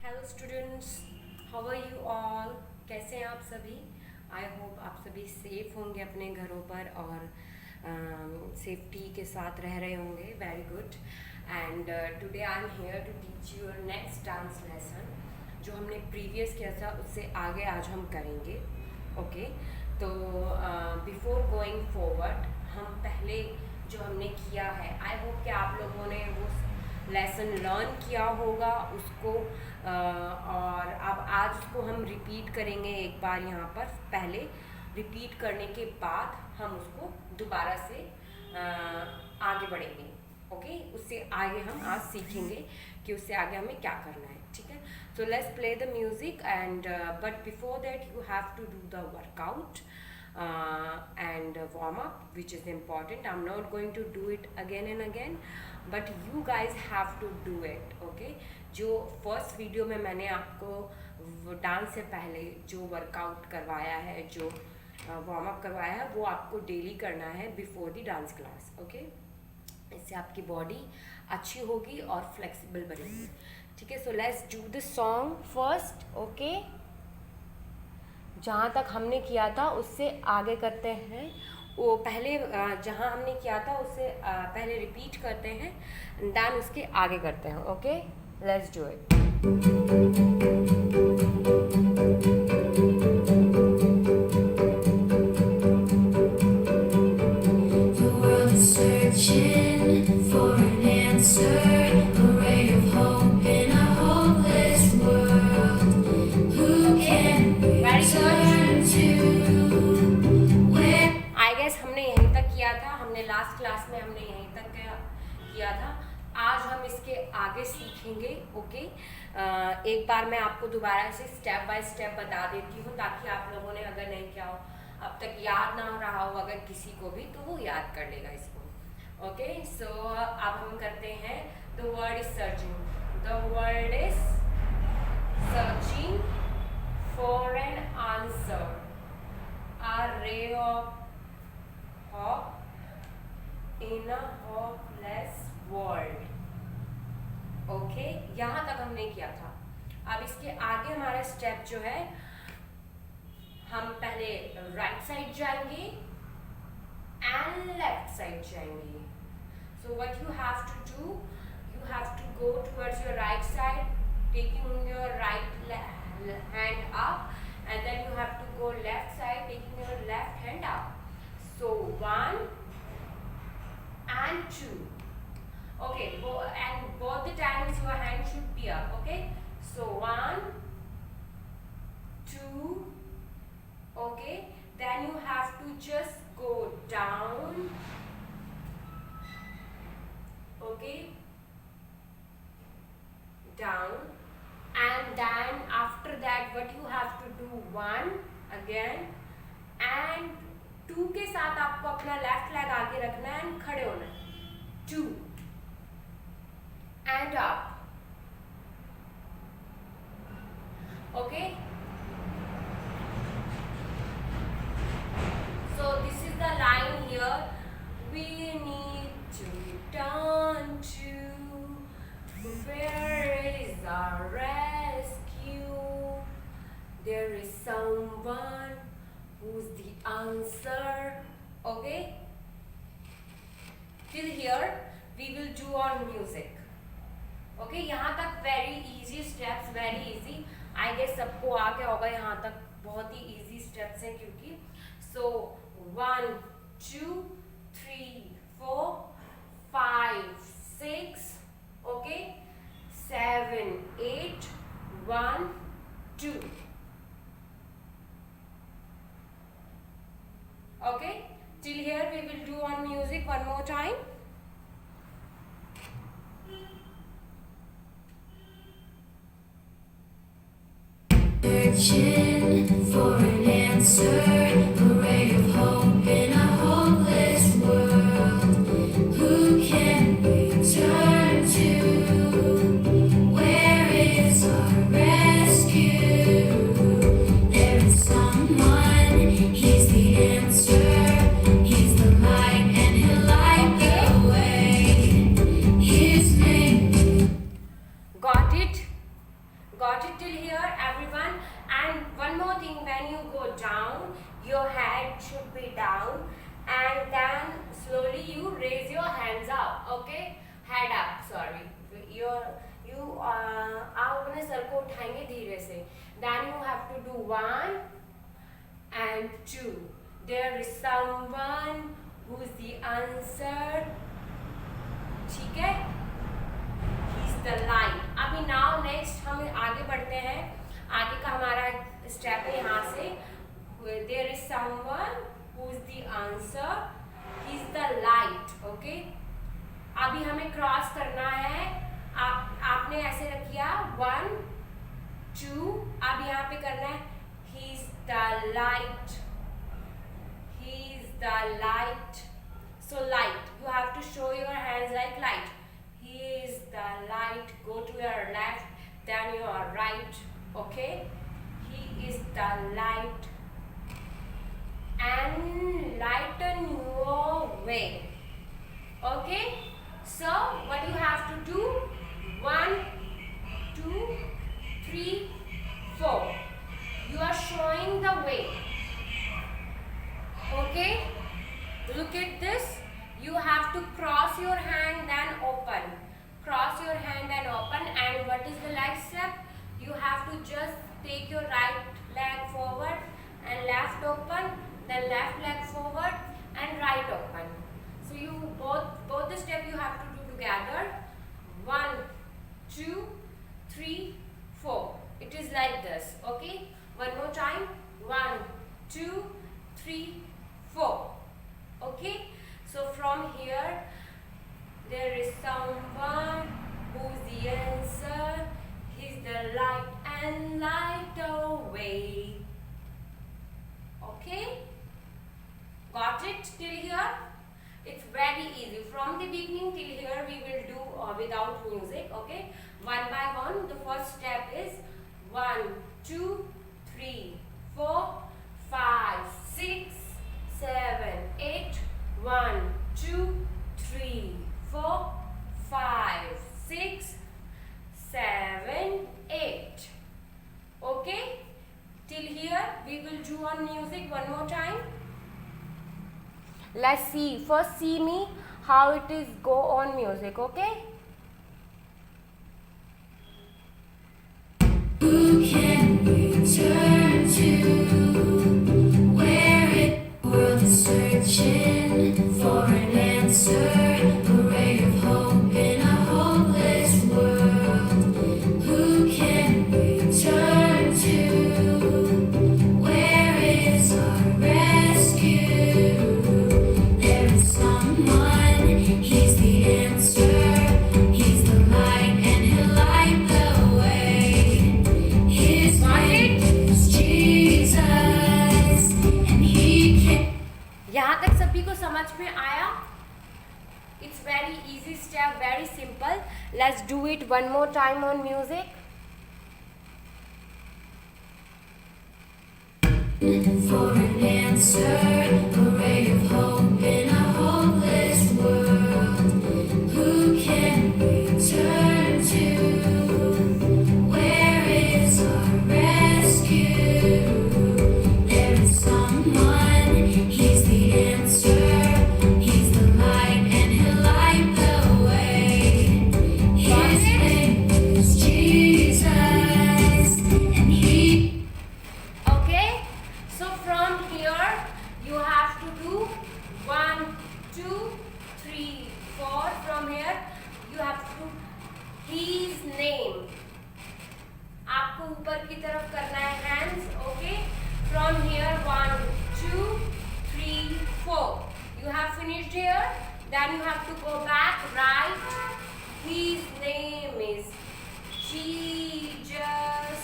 Hello students, how are you all. कैसे हैं आप सभी। आई होप आप सभी सेफ होंगे अपने घरों पर और सेफ्टी के साथ रह रहे होंगे। Very good. And today I am here to teach you next dance lesson. जो हमने प्रीवियस किया था उससे आगे आज हम करेंगे। ओके तो बिफोर गोइंग फॉरवर्ड हम पहले जो हमने किया है, आई होप कि आप लोगों ने वो लेसन लर्न किया होगा उसको, और अब आज उसको हम रिपीट करेंगे एक बार। यहाँ पर पहले रिपीट करने के बाद हम उसको दोबारा से आगे बढ़ेंगे। ओके उससे आगे हम आज सीखेंगे कि उससे आगे हमें क्या करना है। ठीक है, so let's play the music and but before that you have to do the workout and warm up, which is important. I'm not going to do it again and again, but you guys have to do it. Okay, जो first video में मैंने आपको dance से पहले जो workout करवाया है, जो वार्म अप करवाया है, वो आपको डेली करना है before the dance class. Okay, इससे आपकी बॉडी अच्छी होगी और फ्लेक्सिबल बनेगी। ठीक है, so let's do the song first. Okay, जहाँ तक हमने किया था उससे आगे करते हैं। वो पहले जहाँ हमने किया था उससे पहले रिपीट करते हैं, देन उसके आगे करते हैं। Okay, let's do it. Last class में हमने यहीं तक किया था। आज हम इसके आगे सीखेंगे। ओके, एक बार मैं आपको दोबारा से स्टेप बाय स्टेप बता देती हूँ, ताकि आप लोगों ने अगर नहीं किया हो, अब तक याद ना रहा हो अगर किसी को भी, तो वो याद कर लेगा इसको। ओके, सो अब हम करते हैं the word is searching. The word is searching for an answer, a ray of hope in a hopeless world। Okay, यहाँ तक हमने किया था। अब इसके आगे हमारा स्टेप जो है, हम पहले राइट साइड जाएंगे एंड लेफ्ट साइड जाएंगे। So what you have to do, you have to go towards your right side, taking your right hand up, and then you have to go left side, taking your left hand up. So 1 and 2. Okay, and both the times your hand should be up. Okay, so 1, 2. Okay, then you have to just go down. Okay, down, and then after that what you have to do, 1 again and 2 के साथ आपको अपना left leg आगे रखना है and खड़े होना है। 2 and up. Okay, so this is the line here, we need to turn to where is our rescue, there is someone who's the answer। Okay, till here we will do on music। Okay, यहाँ तक very easy steps, very easy। I guess सबको आ गया होगा यहाँ तक, बहुत ही easy steps हैं क्योंकि। so 1 2 3 4 5 6 okay 7 8 1 2। Okay, till here we will do on music one more time। Searching for an answer, a ray of hope in a hopeless world. Who can we turn to? Where is our rescue? There is someone, he's the answer. He's the light and he'll light the way. His name. Got it? Got 2. There is someone who's the answer. ठीक है, he's the light. अभी now next हम आगे बढ़ते हैं. आगे का हमारा स्टेप है यहाँ से. There is someone who's the answer. He's the light. Okay. अभी हमें क्रॉस करना है. आपने ऐसे रखिया 1 2. अब यहाँ पे करना है he's the light. He's the light. So light, you have to show your hands like light. He is the light. Go to your left, then your right. Okay. He is the light and lighten your way. Okay. So what you have to do? 1 2 3 4. You are showing the way. Okay. Look at this. You have to cross your hand then open. Cross your hand and open. And what is the next step? You have to just take your right leg forward and left open, then left leg forward and right open. So you both the step you have to do together. 1 2 3 4. It is like this. Okay. One more time. 1 2 3 4. Okay. So from here there is someone who's the answer. He's the light and light the way. Okay. Got it till here? It's very easy. From the beginning till here we will do without music. Okay. One by one. The first step is 1 2 3 4 5 6 7 8. 1 2 3 4 5 6 7 8. Okay. Till here we will do on music one more time. Let's see. First see me how it is go on music. Okay. Who can we turn to? Where it world is searching for an answer, a ray of hope in a hopeless world. Who can we turn to? Where is our rescue? There is someone, he's the answer. He's the light and he'll light the way. His name is Jesus and he can. यहाँ तक सभी को समझ में आया? It's very easy step, very simple. Let's do it one more time on music. For an answer, a ray of hope in a hopeless world. Who can we turn to? Where is our rescue? There is someone, he's the answer. He's the light and he'll light the way. His name is Jesus and he. Okay. So from here you have to do 1 2 3 4. From here you have to do his name. आपको ऊपर की तरफ करना है hands. Okay. From here 1 2 3 4. You have finished here. Then you have to go back right. His name is Jesus.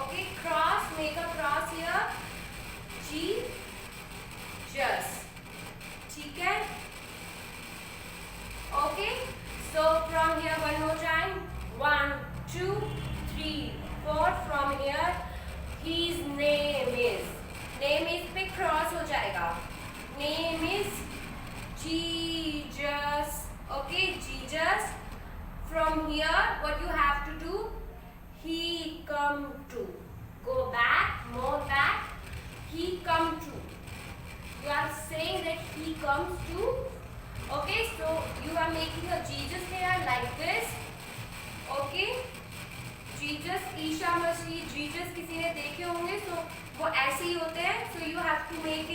Okay. Cross. Make a cross here. Jesus. ठीक है? Okay. So from here one more time. 1 2 3 4. From here his name is. Name is पे cross हो जाएगा. Name is Jesus. Okay, Jesus. From here what you have to do? He come to. Go back, more back. He come to. You are saying that he comes to. Okay, so you are making a Jesus here like this. Okay. Jesus Isa Masih Jesus किसी ने देखे होंगे तो वो ऐसे ही होते हैं. So you have to make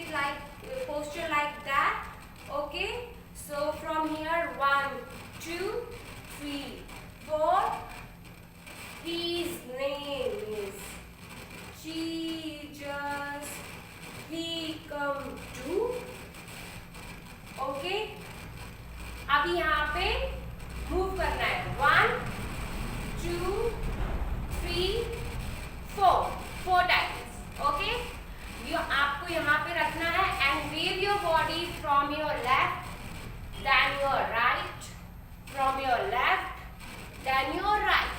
and your right.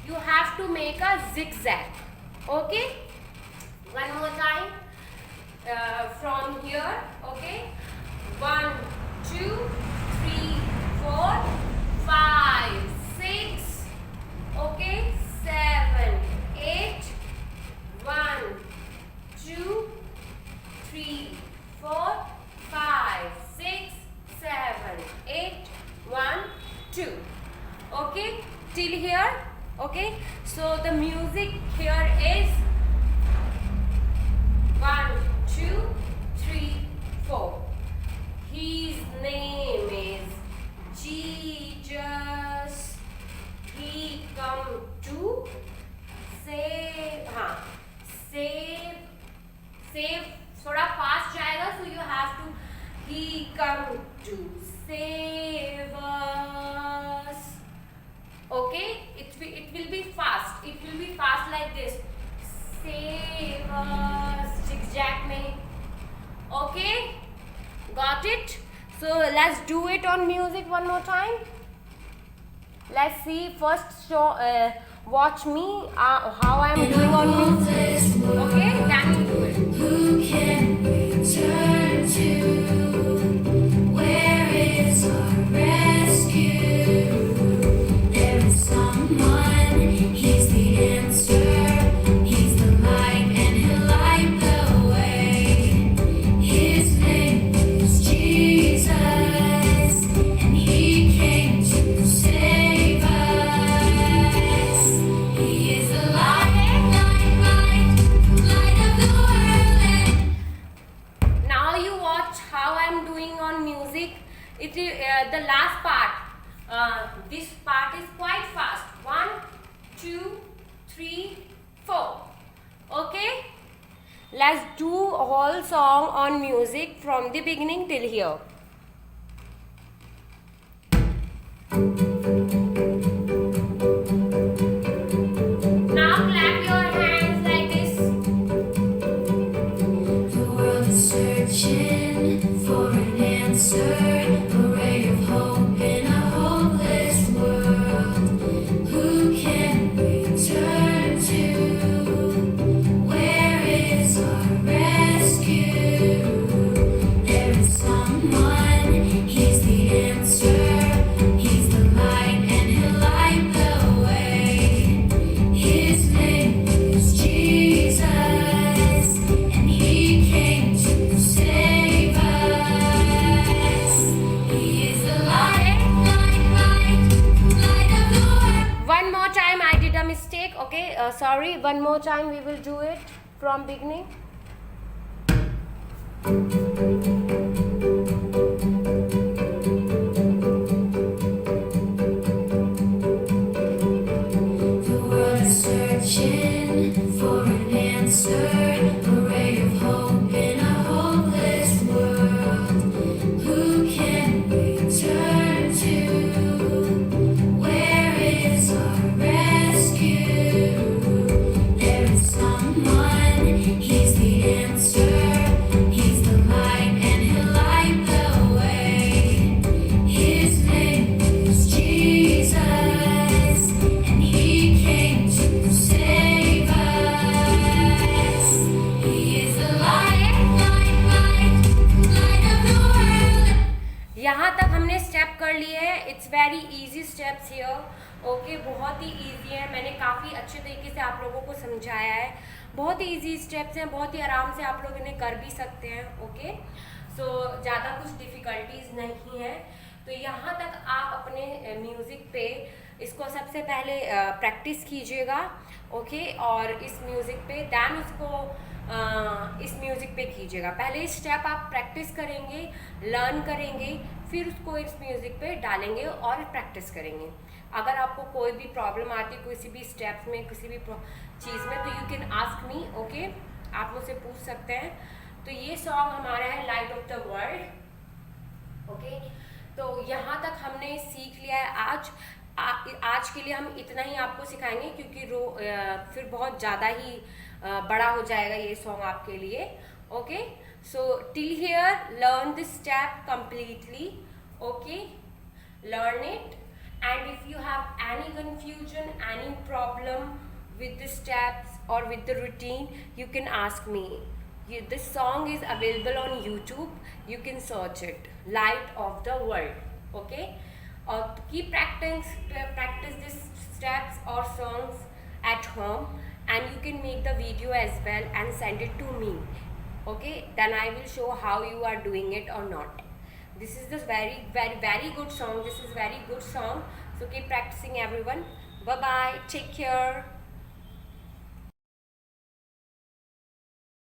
You have to make a zigzag. Okay? One more time. From here. Okay? 1, 2, 3, 4, 5, 6. Okay? 7, 8. 1, 2, 3, 4, 5, 6, 7, 8. 1, 2. Okay? Till here. Okay? So the music here is 1, 2, 3, 4. His name is Jesus. He come to save. हाँ, save थोड़ा fast जाएगा, so you have to. He come to save us. Okay, it will be fast. It will be fast like this. Save us. Zigzag में. Okay, got it. So let's do it on music one more time. Let's see. First, watch me how I am doing on music. Okay, then you do it. Who can we turn to? Where is our rescue? There is someone, he's the answer. He's the light and he'll light the way. His name is Jesus, and he came to save us. He is the light, light of the world. Now you watch how I am doing on music. It is the last part. This part is quite fast. 1, 2, 3, 4. Okay? Let's do a whole song on music from the beginning till here. Now clap your hands like this. The world is searching for an answer, a ray of hope in a hopeless world. Who can we turn to? Where is our rescue? There is someone, he's the answer. He's the light and he'll light the way. His name is Jesus, and he came to save us. He is the light of the world. One more time, I did a mistake. Okay, sorry. One more time, we will do it from beginning. The world is searching for an answer, a ray of hope in a hopeless world. Who can we turn to? Where is our rescue? There is someone, he's the answer. He's the light and he'll light the way. His name is Jesus, and he came to save us. He is the light of the world. यहाँ तक हमने step कर लिए हैं. It's very easy steps here. Okay, बहुत ही easy है. मैंने काफ़ी अच्छे तरीके से आप लोगों को समझाया है. बहुत ही इजी स्टेप्स हैं, बहुत ही आराम से आप लोग इन्हें कर भी सकते हैं. ओके, सो ज़्यादा कुछ डिफ़िकल्टीज नहीं है. तो यहाँ तक आप अपने म्यूज़िक पे इसको सबसे पहले प्रैक्टिस कीजिएगा. ओके, और इस म्यूज़िक पे दैन उसको इस म्यूज़िक पे कीजिएगा. पहले स्टेप आप प्रैक्टिस करेंगे, लर्न करेंगे, फिर उसको इस म्यूज़िक पे डालेंगे और प्रैक्टिस करेंगे. अगर आपको कोई भी प्रॉब्लम आती है किसी भी स्टेप्स में, किसी भी चीज़ में, तो you can ask me. Okay, आप मुझसे पूछ सकते हैं. तो ये सॉन्ग हमारा है light of the world. Okay, तो यहाँ तक हमने सीख लिया है. आज के लिए हम इतना ही आपको सिखाएंगे, क्योंकि फिर बहुत ज़्यादा ही बड़ा हो जाएगा ये सॉन्ग आपके लिए. Okay, so till here learn this step completely. Okay, learn it And if you have any confusion, any problem with the steps or with the routine, you can ask me. This song is available on YouTube. You can search it, Light of the World. Okay. Keep practice these steps or songs at home, and you can make the video as well and send it to me. Okay, then I will show how you are doing it or not. This is this very good song. This is very good song. So keep practicing, everyone. Bye bye. Take care.